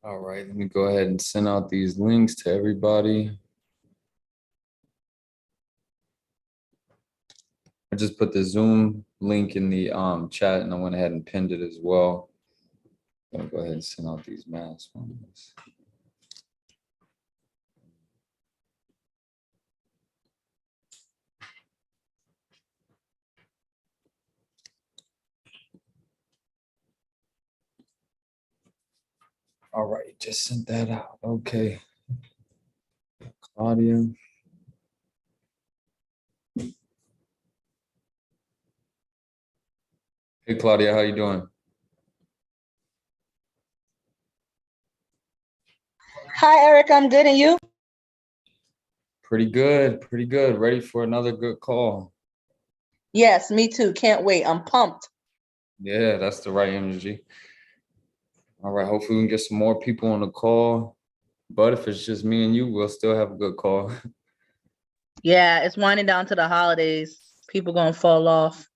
All right, let me go ahead and send out these links to everybody. I just put the Zoom link in the chat and I went ahead and pinned it as well. I'm gonna go ahead and send out these mass ones. All right, just sent that out. Okay. Claudia. Hey Claudia, how you doing? Hi, Eric. I'm good. And you? Pretty good, pretty good. Ready for another good call. Yes, me too. Can't wait. I'm pumped. Yeah, that's the right energy. All right, hopefully we can get some more people on the call. But if it's just me and you, we'll still have a good call. Yeah, it's winding down to the holidays. People gonna fall off.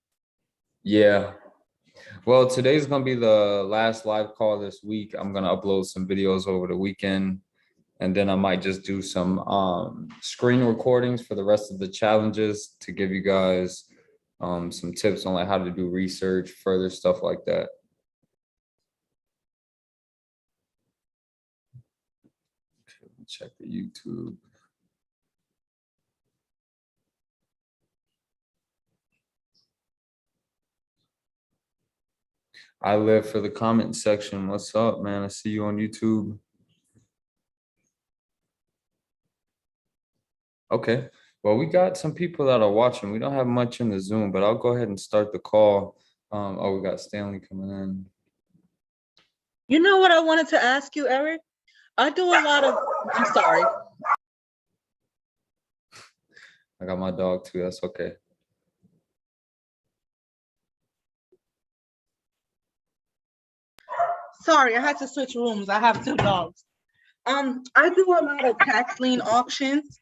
Yeah. Well, today's gonna be the last live call this week. I'm gonna upload some videos over the weekend, and then I might just do some screen recordings for the rest of the challenges to give you guys some tips on like how to do research, further stuff like that. Okay, let me check the YouTube. I live for the comment section. What's up, man? I see you on YouTube. Okay. Well, we got some people that are watching. We don't have much in the Zoom, but I'll go ahead and start the call. Oh, we got Stanley coming in. You know what I wanted to ask you, Eric? I do a lot of, I'm sorry. I got my dog too. That's okay. Sorry, I had to switch rooms. I have two dogs. I do a lot of tax lien auctions.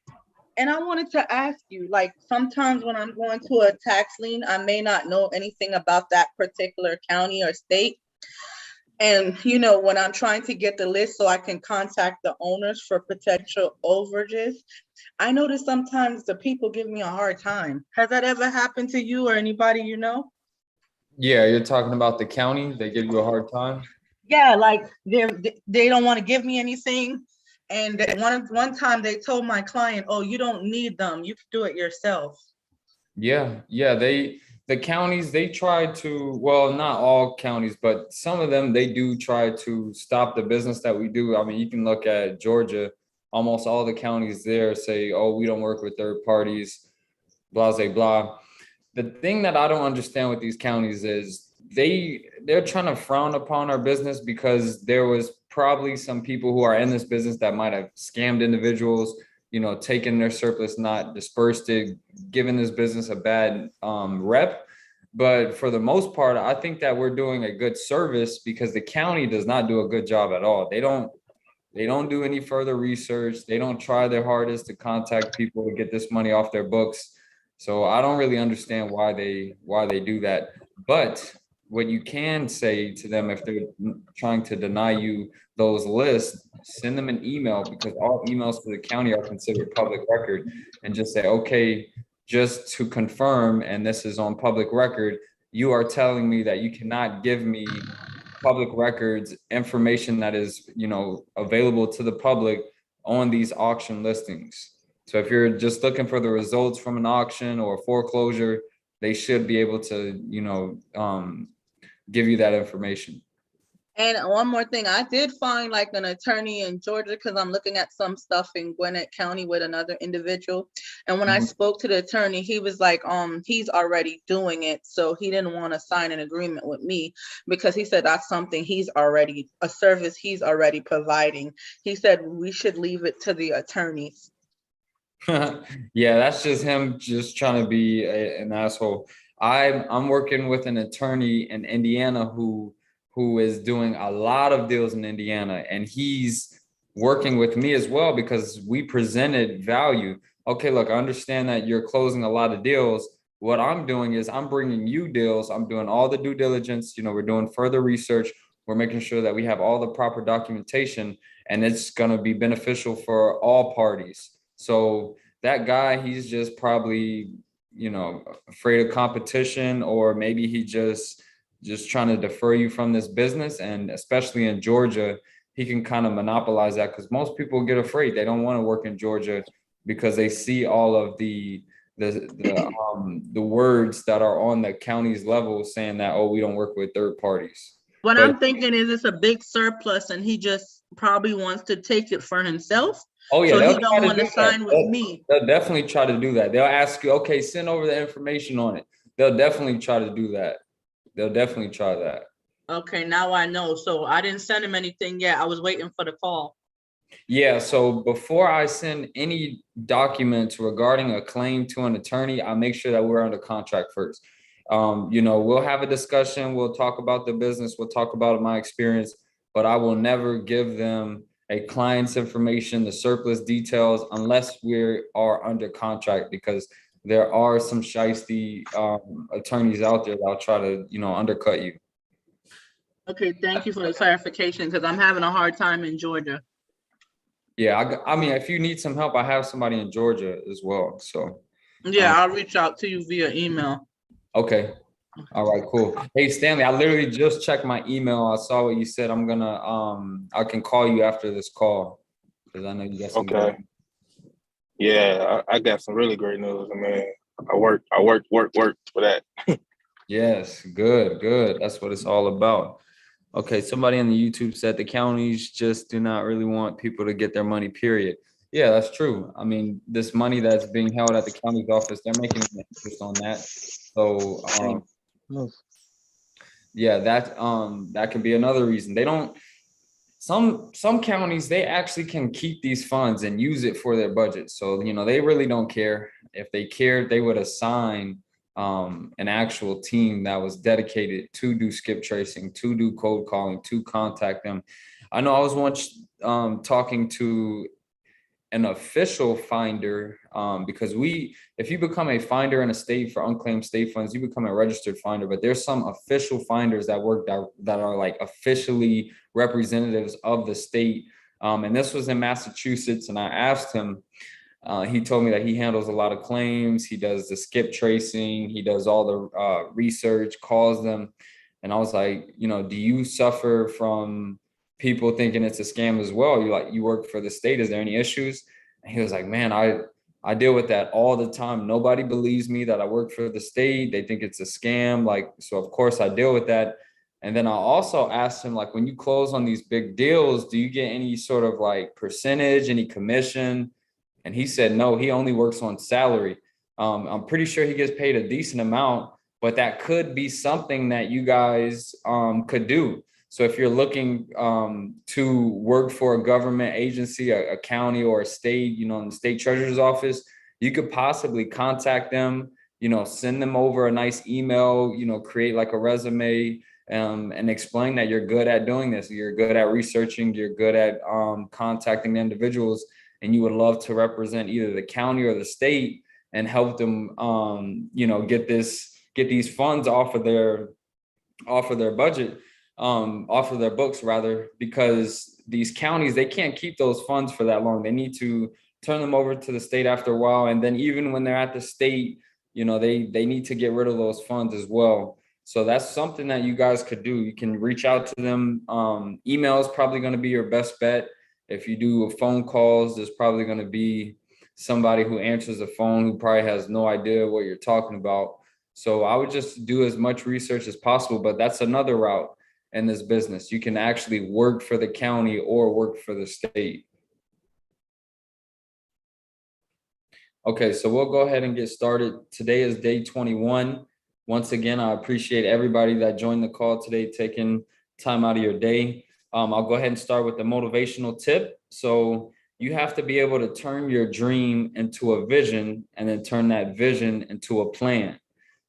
And I wanted to ask you, like sometimes when I'm going to a tax lien, I may not know anything about that particular county or state. And when I'm trying to get the list so I can contact the owners for potential overages, I notice sometimes the people give me a hard time. Has that ever happened to you or anybody you know? Yeah, you're talking about the county. They give you a hard time. Yeah, like they don't want to give me anything. And one time they told my client, "Oh, you don't need them. You can do it yourself." Yeah, yeah. The counties, they try to, well, not all counties, but some of them, they do try to stop the business that we do. I mean, you can look at Georgia, almost all the counties there say, oh, we don't work with third parties, blah, blah, blah. The thing that I don't understand with these counties is they're trying to frown upon our business because there was probably some people who are in this business that might have scammed individuals, taken their surplus, not dispersed it, given this business a bad rep. But for the most part, I think that we're doing a good service because the county does not do a good job at all. They don't do any further research. They don't try their hardest to contact people to get this money off their books. So I don't really understand why they do that. But what you can say to them if they're trying to deny you those lists, send them an email because all emails to the county are considered public record, and just say, okay, just to confirm, and this is on public record, you are telling me that you cannot give me public records information that is available to the public on these auction listings. So if you're just looking for the results from an auction or foreclosure, they should be able to give you that information. And one more thing, I did find like an attorney in Georgia because I'm looking at some stuff in Gwinnett County with another individual. And when I spoke to the attorney, he was like, he's already doing it. So he didn't want to sign an agreement with me because he said that's something a service he's already providing. He said we should leave it to the attorneys. Yeah, that's just him just trying to be an asshole. I'm working with an attorney in Indiana who is doing a lot of deals in Indiana, and he's working with me as well because we presented value. Okay, look, I understand that you're closing a lot of deals. What I'm doing is I'm bringing you deals. I'm doing all the due diligence. We're doing further research. We're making sure that we have all the proper documentation, and it's going to be beneficial for all parties. So that guy, he's just probably, afraid of competition, or maybe he just trying to defer you from this business. And especially in Georgia, he can kind of monopolize that, because most people get afraid. They don't want to work in Georgia because they see all of the words that are on the county's level saying that, oh, we don't work with third parties. What But I'm thinking is it's a big surplus and he just probably wants to take it for himself. oh yeah, So he they'll try don't to want to do that. sign with me. They'll definitely try to do that. They'll ask you, okay, send over the information on it. They'll definitely try to do that. They'll definitely try that. Okay, now I know. So I didn't send him anything yet. I was waiting for the call. Yeah, so before I send any documents regarding a claim to an attorney, I make sure that we're under contract first. We'll have a discussion, we'll talk about the business, we'll talk about my experience, but I will never give them a client's information, the surplus details, unless we are under contract, because there are some shiesty attorneys out there that'll try to, undercut you. Okay, thank you for the clarification, because I'm having a hard time in Georgia. Yeah, I mean, if you need some help, I have somebody in Georgia as well. So yeah, I'll reach out to you via email. Okay. All right, cool. Hey, Stanley, I literally just checked my email. I saw what you said. I'm gonna I can call you after this call, because I know you got some Okay. Yeah, I got some really great news. I mean, I worked for that. Yes, good. That's what it's all about. Okay, somebody on the YouTube said the counties just do not really want people to get their money, period. Yeah, that's true. I mean, this money that's being held at the county's office, they're making an interest on that. So yeah, that can be another reason. They don't, some counties, they actually can keep these funds and use it for their budget. So, they really don't care. If they cared, they would assign an actual team that was dedicated to do skip tracing, to do cold calling, to contact them. I know I was once talking to an official finder, because if you become a finder in a state for unclaimed state funds, you become a registered finder. But there's some official finders that work that are like officially representatives of the state. And this was in Massachusetts, and I asked him. He told me that he handles a lot of claims. He does the skip tracing. He does all the research, calls them. And I was like, do you suffer from people thinking it's a scam as well? You work for the state. Is there any issues? And he was like, man, I deal with that all the time. Nobody believes me that I work for the state. They think it's a scam. So of course I deal with that. And then I also asked him, like, when you close on these big deals, do you get any sort of like percentage, any commission? And he said, no, he only works on salary. I'm pretty sure he gets paid a decent amount, but that could be something that you guys could do. So if you're looking to work for a government agency, a county or a state, in the state treasurer's office, you could possibly contact them, send them over a nice email, create like a resume, and explain that you're good at doing this. You're good at researching, you're good at contacting the individuals, and you would love to represent either the county or the state and help them, get these funds off of their budget, off of their books rather, because these counties, they can't keep those funds for that long. They need to turn them over to the state after a while. And then even when they're at the state, they need to get rid of those funds as well. So that's something that you guys could do. You can reach out to them. Email is probably going to be your best bet. If you do phone calls, there's probably going to be somebody who answers the phone who probably has no idea what you're talking about. So I would just do as much research as possible, but that's another route in this business. You can actually work for the county or work for the state. Okay, so we'll go ahead and get started. Today is day 21. Once again, I appreciate everybody that joined the call today, taking time out of your day. I'll go ahead and start with the motivational tip. So you have to be able to turn your dream into a vision, and then turn that vision into a plan.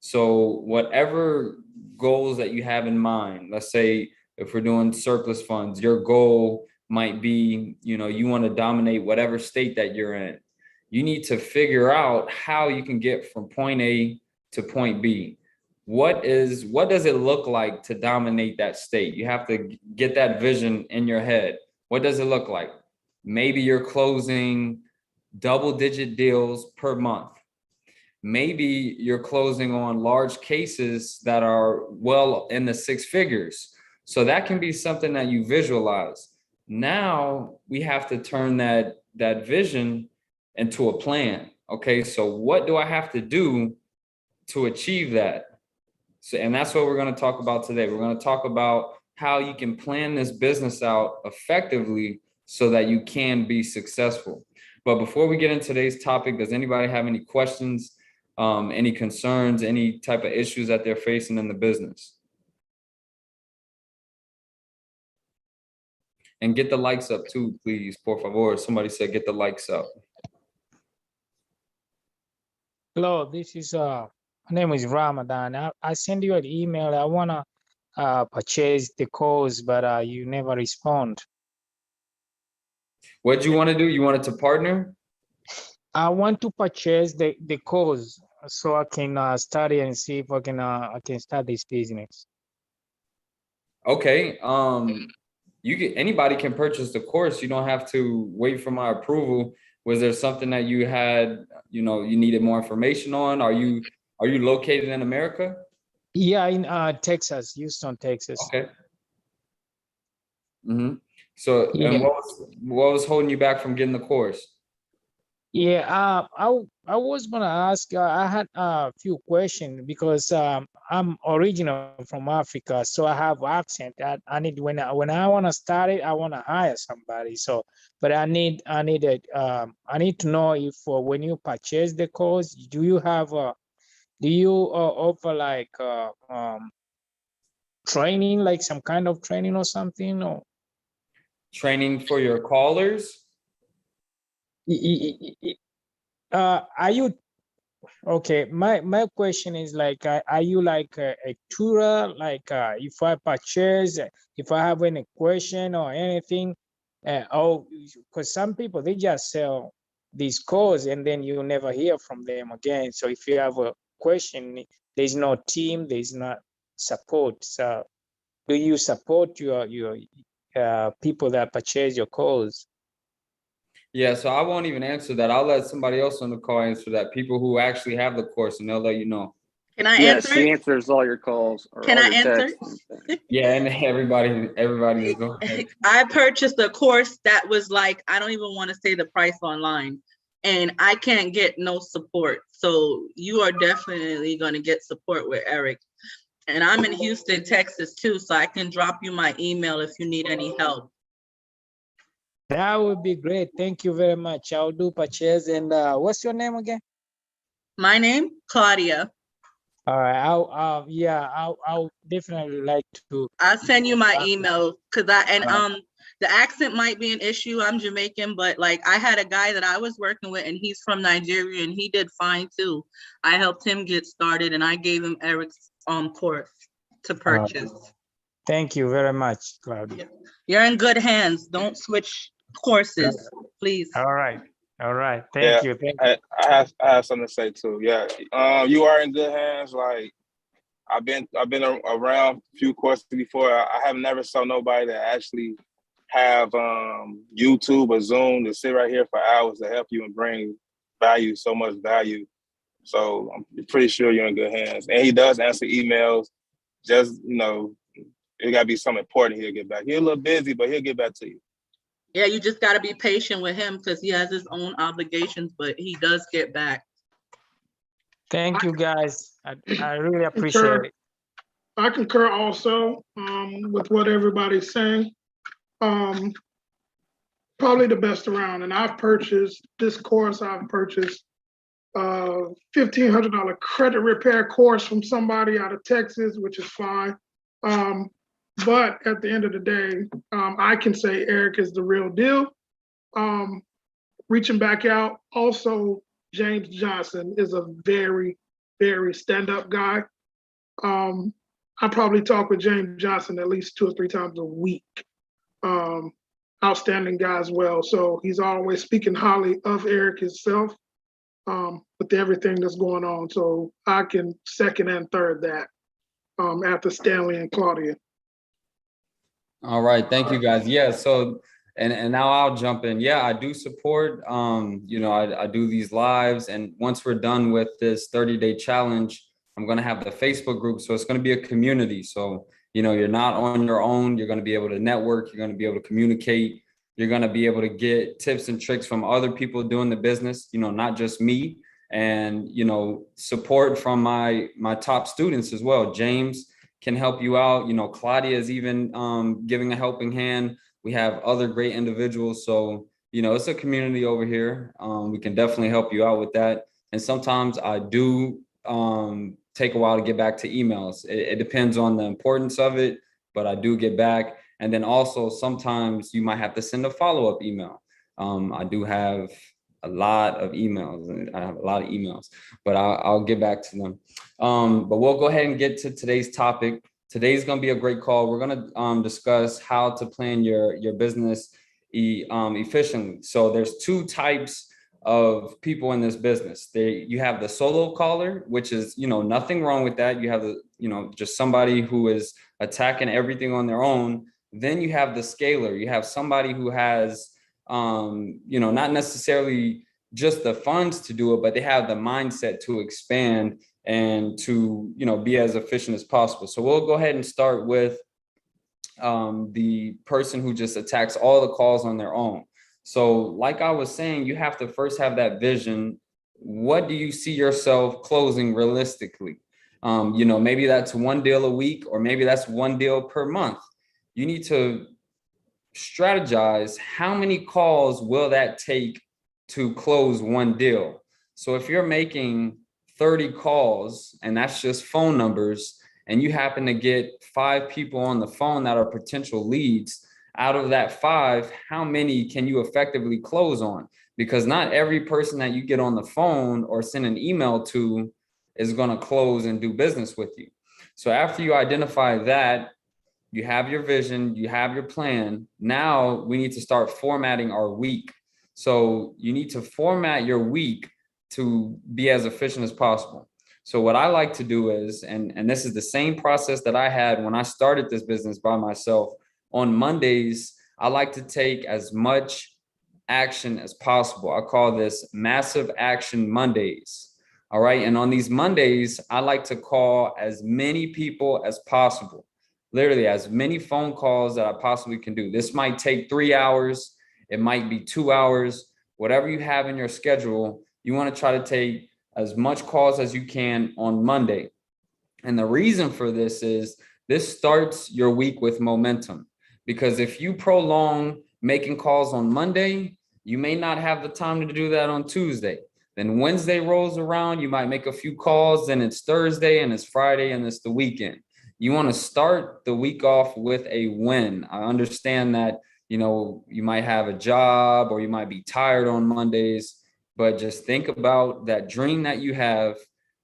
So whatever goals that you have in mind, let's say if we're doing surplus funds, your goal might be, you want to dominate whatever state that you're in. You need to figure out how you can get from point A to point B. what does it look like to dominate that state? You have to get that vision in your head. What does it look like? Maybe you're closing double-digit deals per month. Maybe you're closing on large cases that are well in the six figures. So that can be something that you visualize. Now we have to turn that vision into a plan. Okay, so what do I have to do to achieve that? So, and that's what we're going to talk about today. We're going to talk about how you can plan this business out effectively so that you can be successful. But before we get into today's topic, does anybody have any questions, any concerns, any type of issues that they're facing in the business? And get the likes up too, please, por favor. Somebody said get the likes up. Hello, this is my name is Ramadan. I send you an email. I wanna purchase the course, but you never respond. What do you want to do? You wanted to partner? I want to purchase the course so I can study and see if I can start this business. Okay. Anybody can purchase the course. You don't have to wait for my approval. Was there something that you had, you needed more information on? Are you located in America? Yeah, in Texas, Houston, Texas. Okay. Mm-hmm. So, Yeah. and what was holding you back from getting the course? Yeah, I was gonna ask. I had a few questions because I'm original from Africa, so I have accent. I need when I want to start it, I want to hire somebody. So, but I need to know if when you purchase the course, do you offer like training, like some kind of training or something, or Training for your callers? are you okay? My question is like, are you like a tutor? Like, if I purchase, if I have any question or anything, because some people they just sell these course and then you never hear from them again. So if you have a question, there's no team, there's not support. So do you support your people that purchase your course? Yeah, so I won't even answer that. I'll let somebody else on the call answer that. People who actually have the course, and they'll let you know. Can I Yes, answer? she answers all your calls or Can all I your answer? texts. Yeah, and everybody is going. I purchased a course that was like, I don't even want to say the price online, and I can't get no support. So you are definitely going to get support with Eric. And I'm in Houston, Texas too, so I can drop you my email if you need any help. That would be great. Thank you very much. I'll do purchase. And what's your name again? My name, Claudia. All right. I'll definitely like to. I'll send you my email because the accent might be an issue. I'm Jamaican, but like I had a guy that I was working with and he's from Nigeria and he did fine too. I helped him get started and I gave him Eric's course to purchase. Thank you very much, Claudia. You're in good hands. Don't switch courses, please. All right. Thank you. I have something to say too. Yeah, you are in good hands. Like I've been around a few courses before. I have never saw nobody that actually have YouTube or Zoom to sit right here for hours to help you and bring value, so much value. So I'm pretty sure you're in good hands. And he does answer emails. Just it gotta be something important. He'll get back. He's a little busy, but he'll get back to you. Yeah, you just got to be patient with him because he has his own obligations, but he does get back. Thank you, guys. I really appreciate it. I concur also with what everybody's saying. Probably the best around. And I've purchased this course. I've purchased $1,500 credit repair course from somebody out of Texas, which is fine. But at the end of the day, I can say Eric is the real deal. Reaching back out, also, James Johnson is a very, very stand-up guy. I probably talk with James Johnson at least 2 or 3 times a week. Outstanding guy as well. So he's always speaking highly of Eric himself with everything that's going on. So I can second and third that. after Stanley and Claudia. All right, thank you guys. Yeah, so and now I'll jump in. Yeah, I do support I do these lives, and once we're done with this 30-day challenge, I'm gonna have the Facebook group. So it's gonna be a community. So you're not on your own, you're gonna be able to network, you're gonna be able to communicate, you're gonna be able to get tips and tricks from other people doing the business, not just me, and support from my top students as well. James can help you out. Claudia is even giving a helping hand. We have other great individuals. So, it's a community over here. We can definitely help you out with that. And sometimes I do take a while to get back to emails. It depends on the importance of it, but I do get back. And then also sometimes you might have to send a follow-up email. I do have a lot of emails, and I have a lot of emails, but I'll get back to them. But we'll go ahead and get to today's topic. Today's going to be a great call. We're going to discuss how to plan your business efficiently. So there's two types of people in this business. You have the solo caller, which is, nothing wrong with that. You have the, just somebody who is attacking everything on their own. Then you have the scaler. You have somebody who has not necessarily just the funds to do it, but they have the mindset to expand and to, be as efficient as possible. So we'll go ahead and start with the person who just attacks all the calls on their own. So like I was saying, you have to first have that vision. What do you see yourself closing realistically? Maybe that's one deal a week, or maybe that's one deal per month. You need to strategize how many calls will that take to close one deal. So if you're making 30 calls and that's just phone numbers, and you happen to get 5 people on the phone that are potential leads, out of that 5, how many can you effectively close on? Because not every person that you get on the phone or send an email to is going to close and do business with you. So after you identify that, you have your vision, you have your plan. Now we need to start formatting our week. So you need to format your week to be as efficient as possible. So what I like to do is, and this is the same process that I had when I started this business by myself. On Mondays, I like to take as much action as possible. I call this massive action Mondays. All right. And on these Mondays, I like to call as many people as possible. Literally as many phone calls that I possibly can do. This might take 3 hours. It might be 2 hours, whatever you have in your schedule. You want to try to take as much calls as you can on Monday. And the reason for this is this starts your week with momentum, because if you prolong making calls on Monday, you may not have the time to do that on Tuesday. Then Wednesday rolls around, you might make a few calls, then it's Thursday and it's Friday and it's the weekend. You want to start the week off with a win. I understand that, you might have a job or you might be tired on Mondays, but just think about that dream that you have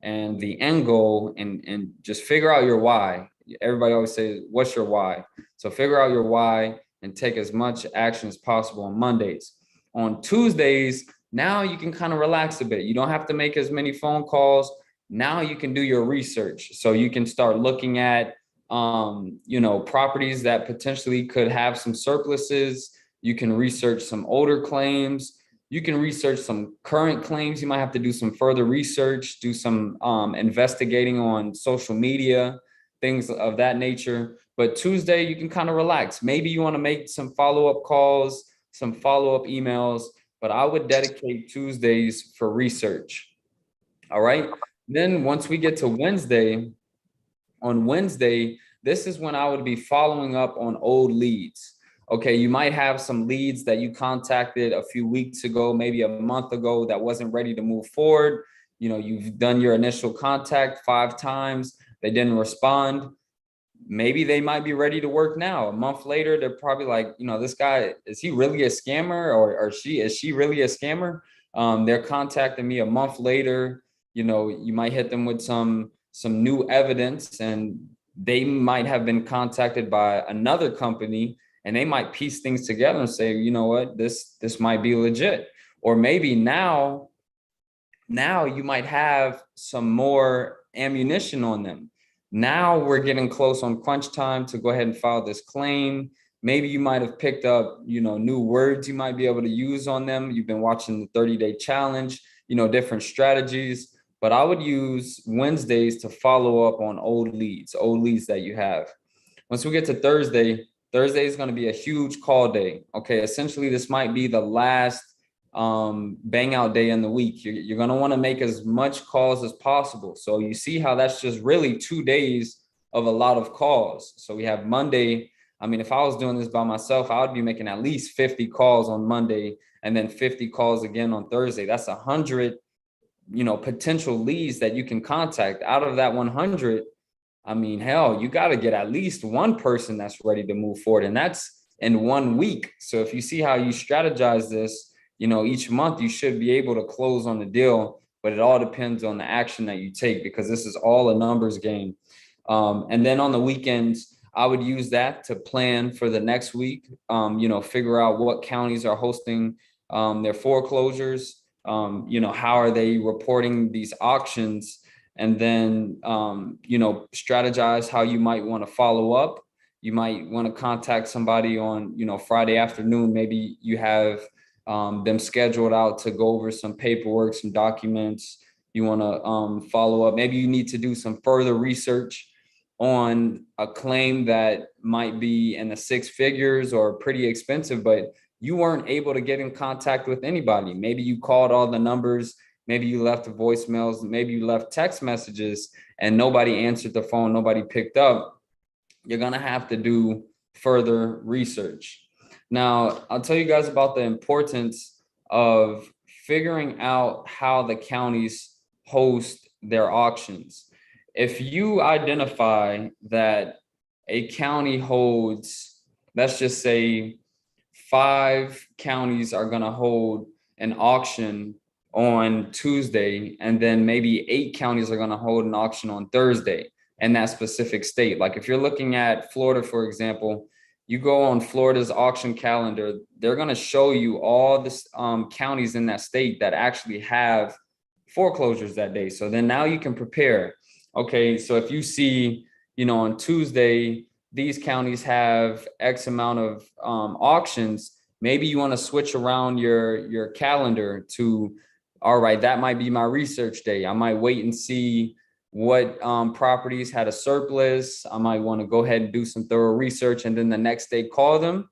and the end goal, and just figure out your why. Everybody always says, what's your why? So figure out your why and take as much action as possible on Mondays. On Tuesdays, now you can kind of relax a bit. You don't have to make as many phone calls. Now you can do your research. So you can start looking at, properties that potentially could have some surpluses. You can research some older claims. You can research some current claims. You might have to do some further research, do some investigating on social media, things of that nature. But Tuesday, you can kind of relax. Maybe you want to make some follow-up calls, some follow-up emails, but I would dedicate Tuesdays for research. All right. Then once we get to Wednesday, on Wednesday, this is when I would be following up on old leads. Okay, you might have some leads that you contacted a few weeks ago, maybe a month ago, that wasn't ready to move forward. You've done your initial contact 5 times. They didn't respond. Maybe they might be ready to work now. A month later, they're probably like, this guy, is he really a scammer, or is she really a scammer? They're contacting me a month later. You might hit them with some new evidence, and they might have been contacted by another company, and they might piece things together and say, you know what, this might be legit. Or maybe now you might have some more ammunition on them. Now we're getting close on crunch time to go ahead and file this claim. Maybe you might have picked up, new words you might be able to use on them. You've been watching the 30-day challenge, different strategies. But I would use Wednesdays to follow up on old leads that you have. Once we get to Thursday is going to be a huge call day. Okay, essentially this might be the last bang out day in the week. You're going to want to make as much calls as possible. So you see how that's just really 2 days of a lot of calls. So we have Monday. I mean, if I was doing this by myself, I would be making at least 50 calls on Monday and then 50 calls again on Thursday. That's 100, potential leads that you can contact. Out of that 100, I mean, hell, you got to get at least one person that's ready to move forward. And that's in 1 week. So if you see how you strategize this, each month you should be able to close on the deal, but it all depends on the action that you take, because this is all a numbers game. And then on the weekends, I would use that to plan for the next week, figure out what counties are hosting their foreclosures, how are they reporting these auctions, and then, strategize how you might want to follow up. You might want to contact somebody on, Friday afternoon. Maybe you have them scheduled out to go over some paperwork, some documents. You want to follow up. Maybe you need to do some further research on a claim that might be in the 6 figures or pretty expensive, but you weren't able to get in contact with anybody. Maybe you called all the numbers. Maybe you left the voicemails. Maybe you left text messages and nobody answered the phone. Nobody picked up. You're going to have to do further research. Now, I'll tell you guys about the importance of figuring out how the counties host their auctions. If you identify that a county holds, let's just say 5 counties are going to hold an auction on Tuesday, and then maybe 8 counties are going to hold an auction on Thursday in that specific state. Like if you're looking at Florida, for example, you go on Florida's auction calendar, they're going to show you all the counties in that state that actually have foreclosures that day. So then now you can prepare. Okay, so if you see, on Tuesday, these counties have X amount of auctions, maybe you want to switch around your calendar to, all right, that might be my research day. I might wait and see what properties had a surplus. I might want to go ahead and do some thorough research and then the next day call them.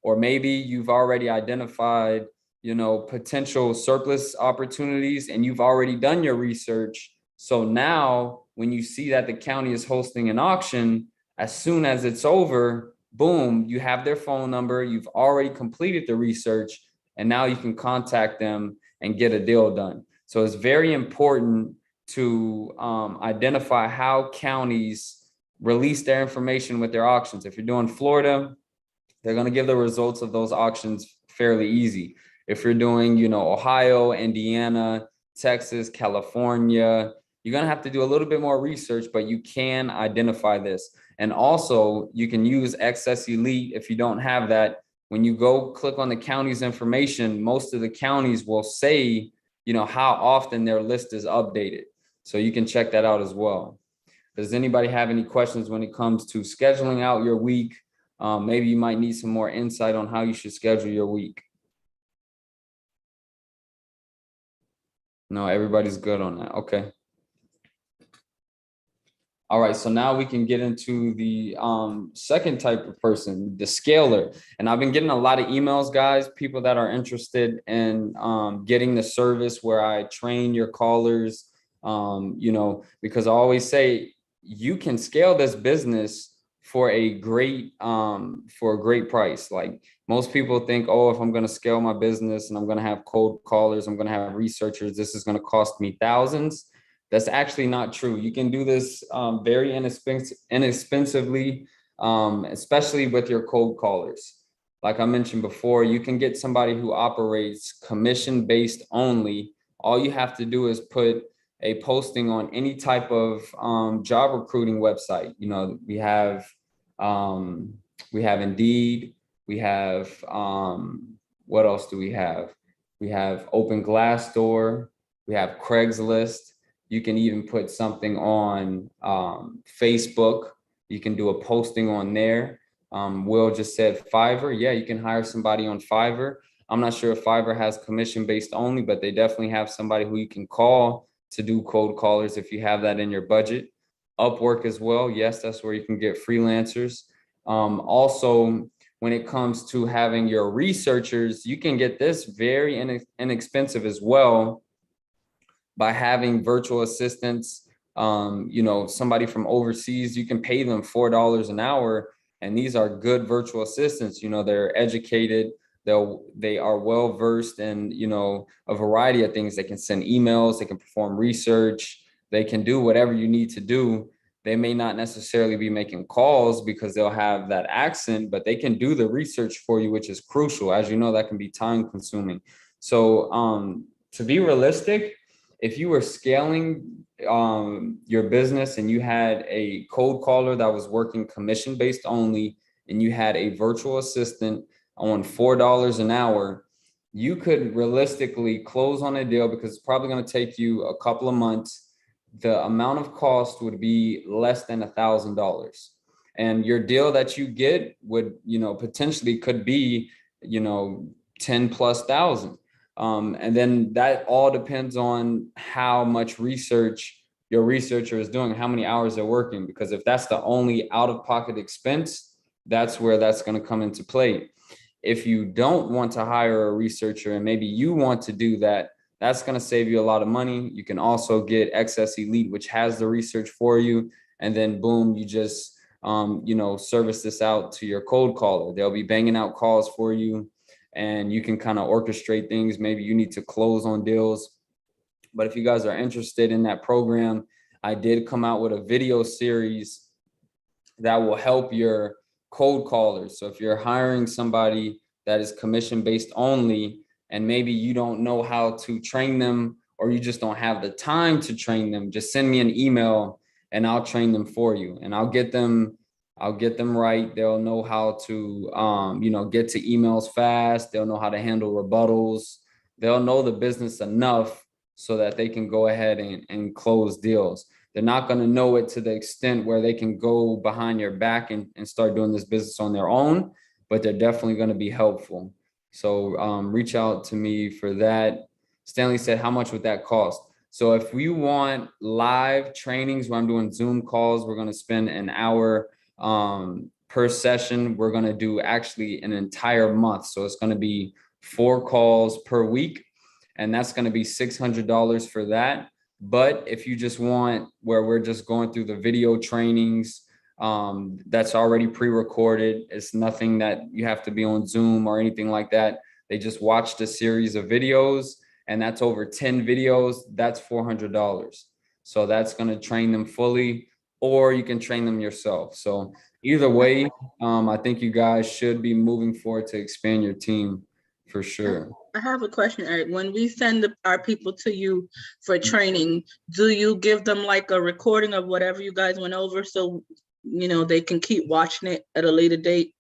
Or maybe you've already identified, potential surplus opportunities and you've already done your research. So now when you see that the county is hosting an auction, as soon as it's over, boom, you have their phone number, you've already completed the research, and now you can contact them and get a deal done. So it's very important to identify how counties release their information with their auctions. If you're doing Florida, they're going to give the results of those auctions fairly easy. If you're doing, Ohio, Indiana, Texas, California, you're going to have to do a little bit more research, but you can identify this. And also you can use Excess Elite if you don't have that. When you go click on the county's information, most of the counties will say, how often their list is updated. So you can check that out as well. Does anybody have any questions when it comes to scheduling out your week? Maybe you might need some more insight on how you should schedule your week. No, everybody's good on that. Okay. All right, so now we can get into the second type of person, the scaler. And I've been getting a lot of emails, guys, people that are interested in getting the service where I train your callers, because I always say you can scale this business for a great price. Like most people think, oh, if I'm going to scale my business and I'm going to have cold callers, I'm going to have researchers, this is going to cost me thousands. That's actually not true. You can do this very inexpensively, especially with your cold callers. Like I mentioned before, you can get somebody who operates commission-based only. All you have to do is put a posting on any type of job recruiting website. We have Indeed. We have, what else do we have? We have Open Glassdoor. We have Craigslist. You can even put something on Facebook. You can do a posting on there. Will just said Fiverr. Yeah, you can hire somebody on Fiverr. I'm not sure if Fiverr has commission based only, but they definitely have somebody who you can call to do cold callers if you have that in your budget. Upwork as well. Yes, that's where you can get freelancers. Also, when it comes to having your researchers, you can get this very inexpensive as well by having virtual assistants. Somebody from overseas, you can pay them $4 an hour, and these are good virtual assistants. They're educated, they are well versed in a variety of things. They can send emails, they can perform research, they can do whatever you need to do. They may not necessarily be making calls because they'll have that accent, but they can do the research for you, which is crucial. As you know, that can be time consuming. So to be realistic, if you were scaling your business and you had a cold caller that was working commission based only, and you had a virtual assistant on $4 an hour, you could realistically close on a deal, because it's probably going to take you a couple of months. The amount of cost would be less than $1,000. And your deal that you get would, potentially could be, 10 plus thousand. And then that all depends on how much research your researcher is doing, how many hours they're working, because if that's the only out-of-pocket expense, that's where that's going to come into play. If you don't want to hire a researcher and maybe you want to do that, that's going to save you a lot of money. You can also get Excess Elite, which has the research for you. And then boom, you just, service this out to your cold caller. They'll be banging out calls for you, and you can kind of orchestrate things. Maybe you need to close on deals. But if you guys are interested in that program, I did come out with a video series that will help your cold callers. So if you're hiring somebody that is commission based only, and maybe you don't know how to train them, or you just don't have the time to train them, just send me an email and I'll train them for you, and I'll get them right. They'll know how to, get to emails fast. They'll know how to handle rebuttals. They'll know the business enough so that they can go ahead and close deals. They're not going to know it to the extent where they can go behind your back and start doing this business on their own, but they're definitely going to be helpful. So reach out to me for that. Stanley said, how much would that cost? So if we want live trainings where I'm doing Zoom calls, we're going to spend an hour per session. We're going to do actually an entire month. So it's going to be 4 calls per week, and that's going to be $600 for that. But if you just want where we're just going through the video trainings, that's already pre-recorded. It's nothing that you have to be on Zoom or anything like that. They just watched a series of videos, and that's over 10 videos. That's $400. So that's going to train them fully, or you can train them yourself. So either way, I think you guys should be moving forward to expand your team for sure. I have a question, Eric. When we send our people to you for training, do you give them like a recording of whatever you guys went over, so they can keep watching it at a later date?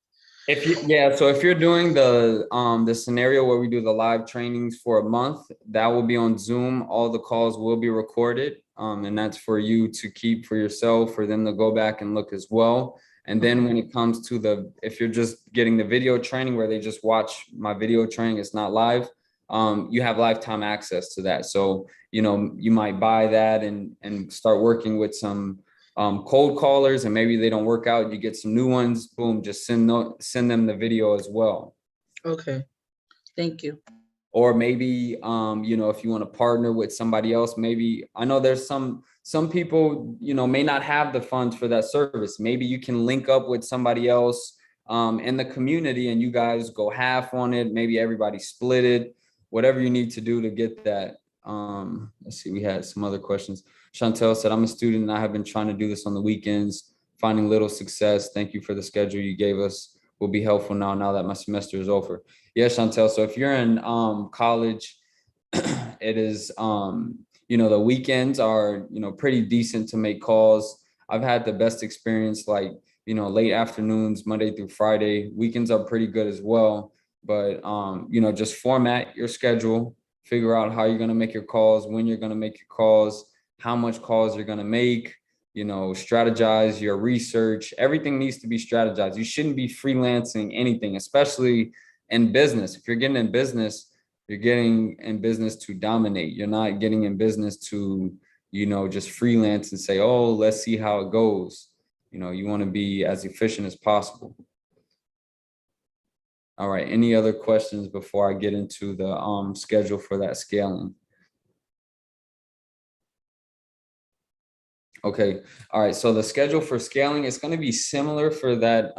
So if you're doing the scenario where we do the live trainings for a month, that will be on Zoom. All the calls will be recorded, and that's for you to keep for yourself, for them to go back and look as well. And then when it comes to if you're just getting the video training where they just watch my video training, it's not live, you have lifetime access to that. So, you might buy that and start working with some cold callers, and maybe they don't work out, you get some new ones, boom, just send them the video as well. Okay, thank you. Or maybe if you want to partner with somebody else, maybe I know there's some people may not have the funds for that service. Maybe you can link up with somebody else in the community, and you guys go half on it. Maybe everybody split it, whatever you need to do to get that. Let's see, we had some other questions. Chantel said, I'm a student and I have been trying to do this on the weekends, finding little success. Thank you for the schedule you gave us. Will be helpful now that my semester is over. Yeah, Chantel. So if you're in college, it is, the weekends are, pretty decent to make calls. I've had the best experience, like, late afternoons, Monday through Friday. Weekends are pretty good as well. But, just format your schedule, figure out how you're going to make your calls, when you're going to make your calls, how much calls you're going to make, strategize your research. Everything needs to be strategized. You shouldn't be freelancing anything, especially in business. If you're getting in business, you're getting in business to dominate. You're not getting in business to, just freelance and say, oh, let's see how it goes. You want to be as efficient as possible. All right. Any other questions before I get into the schedule for that scaling? Okay. All right. So the schedule for scaling is going to be similar for that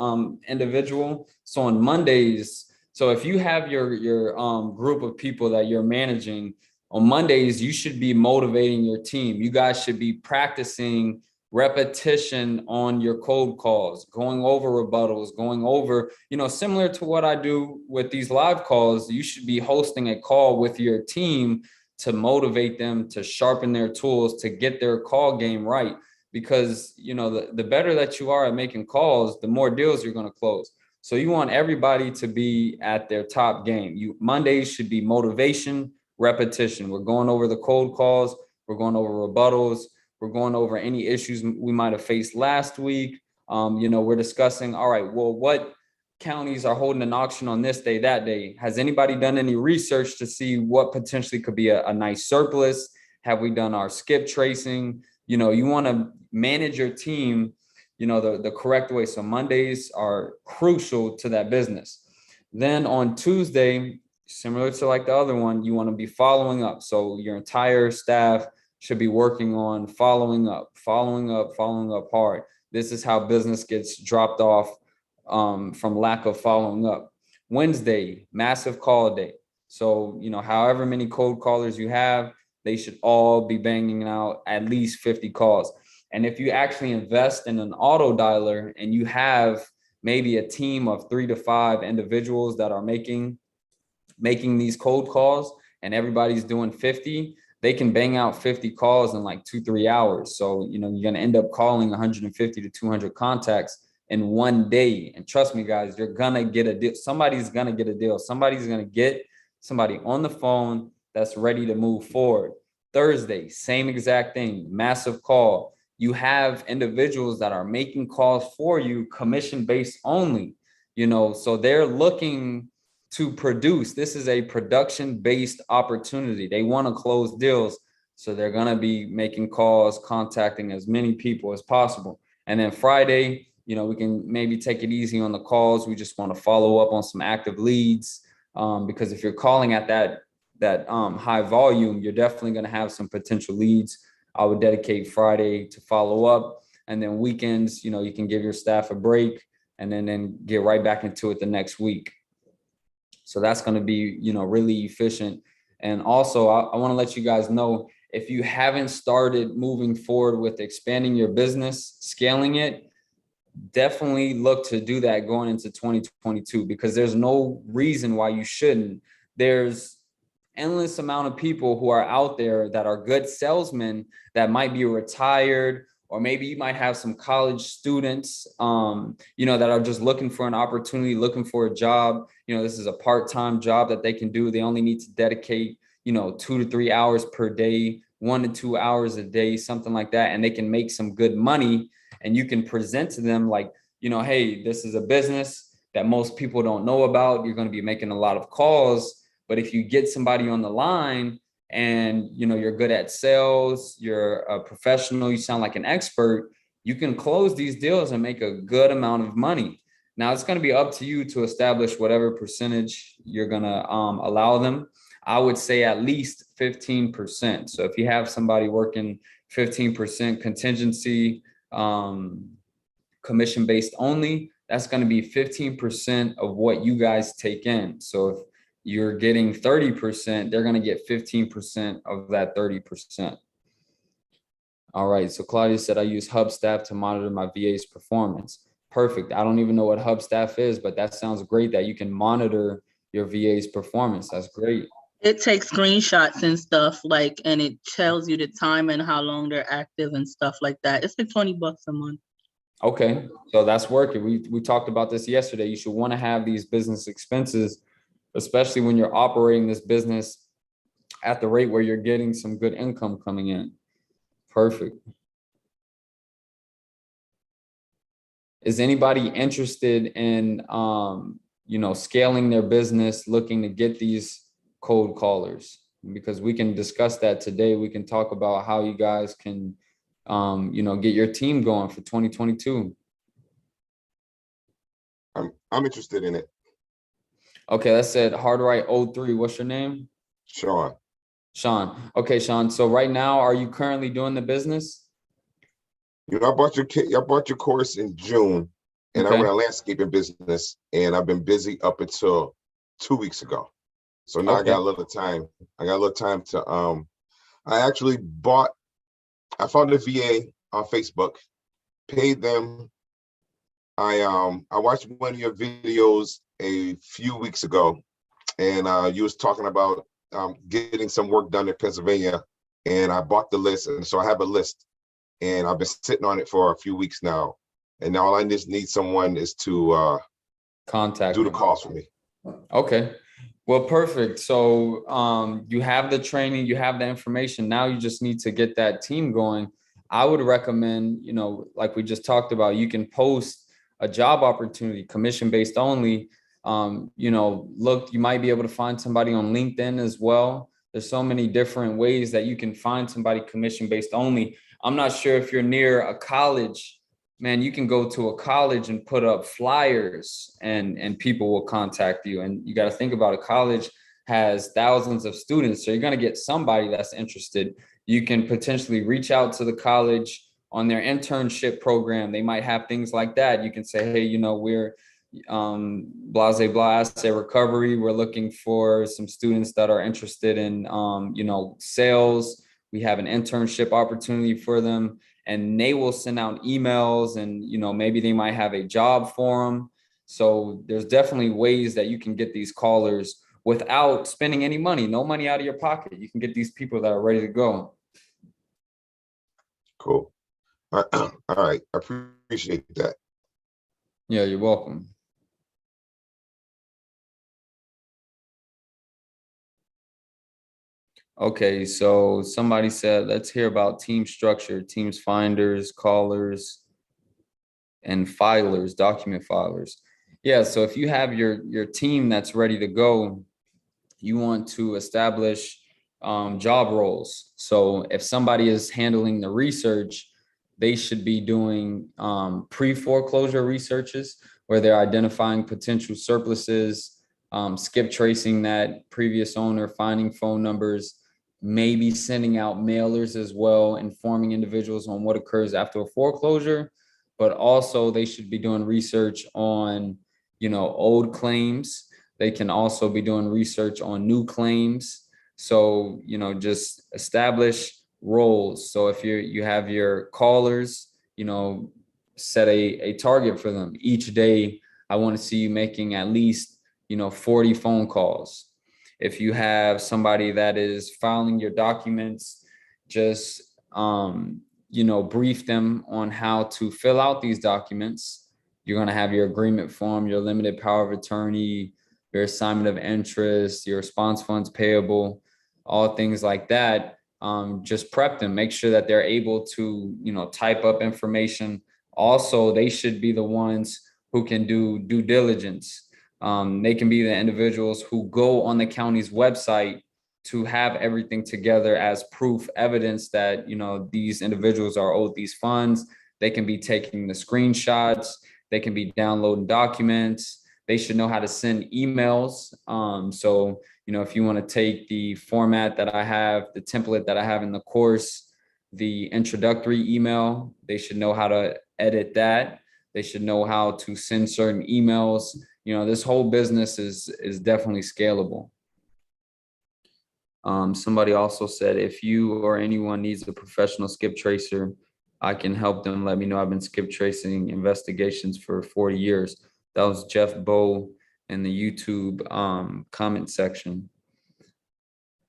individual. So on Mondays, so if you have your group of people that you're managing on Mondays, you should be motivating your team. You guys should be practicing repetition on your cold calls, going over rebuttals, going over, similar to what I do with these live calls. You should be hosting a call with your team to motivate them, to sharpen their tools, to get their call game right. Because, the better that you are at making calls, the more deals you're going to close. So you want everybody to be at their top game. Mondays should be motivation, repetition. We're going over the cold calls. We're going over rebuttals. We're going over any issues we might have faced last week. We're discussing, all right, well, what counties are holding an auction on this day, that day? Has anybody done any research to see what potentially could be a nice surplus? Have we done our skip tracing? You want to manage your team, the correct way. So Mondays are crucial to that business. Then on Tuesday, similar to like the other one, you want to be following up. So your entire staff should be working on following up hard. This is how business gets dropped off from lack of following up. Wednesday, massive call day. So, however many cold callers you have, they should all be banging out at least 50 calls. And if you actually invest in an auto dialer and you have maybe a team of 3 to 5 individuals that are making these cold calls and everybody's doing 50, they can bang out 50 calls in like 2-3 hours. So, you're going to end up calling 150 to 200 contacts in one day. And trust me, guys, you're going to get a deal. Somebody's going to get a deal. Somebody's going to get somebody on the phone that's ready to move forward. Thursday, same exact thing, massive call. You have individuals that are making calls for you, commission-based only, so they're looking to produce. This is a production-based opportunity. They want to close deals. So they're going to be making calls, contacting as many people as possible. And then Friday, we can maybe take it easy on the calls. We just want to follow up on some active leads. Because if you're calling at that high volume, you're definitely going to have some potential leads. I would dedicate Friday to follow up. And then weekends, you can give your staff a break and then get right back into it the next week. So that's going to be, really efficient. And also, I want to let you guys know, if you haven't started moving forward with expanding your business, scaling it, definitely look to do that going into 2022, because there's no reason why you shouldn't. There's endless amount of people who are out there that are good salesmen that might be retired, or maybe you might have some college students, that are just looking for an opportunity, looking for a job. This is a part-time job that they can do. They only need to dedicate, 2 to 3 hours per day, 1 to 2 hours a day, something like that. And they can make some good money. And you can present to them like, hey, this is a business that most people don't know about. You're going to be making a lot of calls. But if you get somebody on the line and, you're good at sales, you're a professional, you sound like an expert, you can close these deals and make a good amount of money. Now, it's going to be up to you to establish whatever percentage you're going to allow them. I would say at least 15%. So if you have somebody working 15% contingency, commission-based only, that's going to be 15% of what you guys take in. So if you're getting 30%, they're going to get 15% of that 30%. All right. So Claudia said, I use Hubstaff to monitor my VA's performance. Perfect. I don't even know what Hubstaff is, but that sounds great that you can monitor your VA's performance. That's great. It takes screenshots and stuff, and it tells you the time and how long they're active and stuff like that. It's like $20 a month. Okay. So that's working. We talked about this yesterday. You should want to have these business expenses, especially when you're operating this business at the rate where you're getting some good income coming in. Perfect. Is anybody interested in, scaling their business, looking to get these cold callers? Because we can discuss that today. We can talk about how you guys can, get your team going for 2022. I'm interested in it. Okay, that said Hardwright 03. What's your name? Sean. Sean. Okay, Sean. So right now, are you currently doing the business? I bought your course in June, and I Okay. run a landscaping business, and I've been busy up until 2 weeks ago. So now I Okay. got a little time. I got a little time to I found a VA on Facebook, paid them. I watched one of your videos a few weeks ago, and you was talking about getting some work done in Pennsylvania, and I bought the list, and so I have a list, and I've been sitting on it for a few weeks now, and now all I just need someone is to Contact do the me. calls for me. Okay. Well, perfect. So you have the training, you have the information. Now you just need to get that team going. I would recommend, like we just talked about, you can post a job opportunity, commission based only. Look, you might be able to find somebody on LinkedIn as well. There's so many different ways that you can find somebody commission based only. I'm not sure if you're near a college. Man, you can go to a college and put up flyers and people will contact you. And you got to think about, a college has thousands of students. So you're going to get somebody that's interested. You can potentially reach out to the college on their internship program. They might have things like that. You can say, hey, we're blase blah asset recovery. We're looking for some students that are interested in, sales. We have an internship opportunity for them. And they will send out emails, and maybe they might have a job for them. So there's definitely ways that you can get these callers without spending any money, no money out of your pocket. You can get these people that are ready to go. Cool. All right. I appreciate that. Yeah, you're welcome. Okay, so somebody said, let's hear about team structure, teams finders, callers, and filers, document filers. Yeah, so if you have your team that's ready to go, you want to establish job roles. So if somebody is handling the research, they should be doing pre-foreclosure researches where they're identifying potential surpluses, skip tracing that previous owner, finding phone numbers, maybe sending out mailers as well, informing individuals on what occurs after a foreclosure. But also they should be doing research on, old claims. They can also be doing research on new claims. So, just establish roles. So if you have your callers, set a target for them. Each day, I want to see you making at least, 40 phone calls. If you have somebody that is filing your documents, just, brief them on how to fill out these documents. You're going to have your agreement form, your limited power of attorney, your assignment of interest, your response funds payable, all things like that. Just prep them, make sure that they're able to, type up information. Also, they should be the ones who can do due diligence. They can be the individuals who go on the county's website to have everything together as proof, evidence that, these individuals are owed these funds. They can be taking the screenshots. They can be downloading documents. They should know how to send emails. So, if you want to take the format that I have, the template that I have in the course, the introductory email, they should know how to edit that. They should know how to send certain emails. This whole business is definitely scalable. Somebody also said, if you or anyone needs a professional skip tracer, I can help them. Let me know. I've been skip tracing investigations for 40 years. That was Jeff Bow in the YouTube comment section.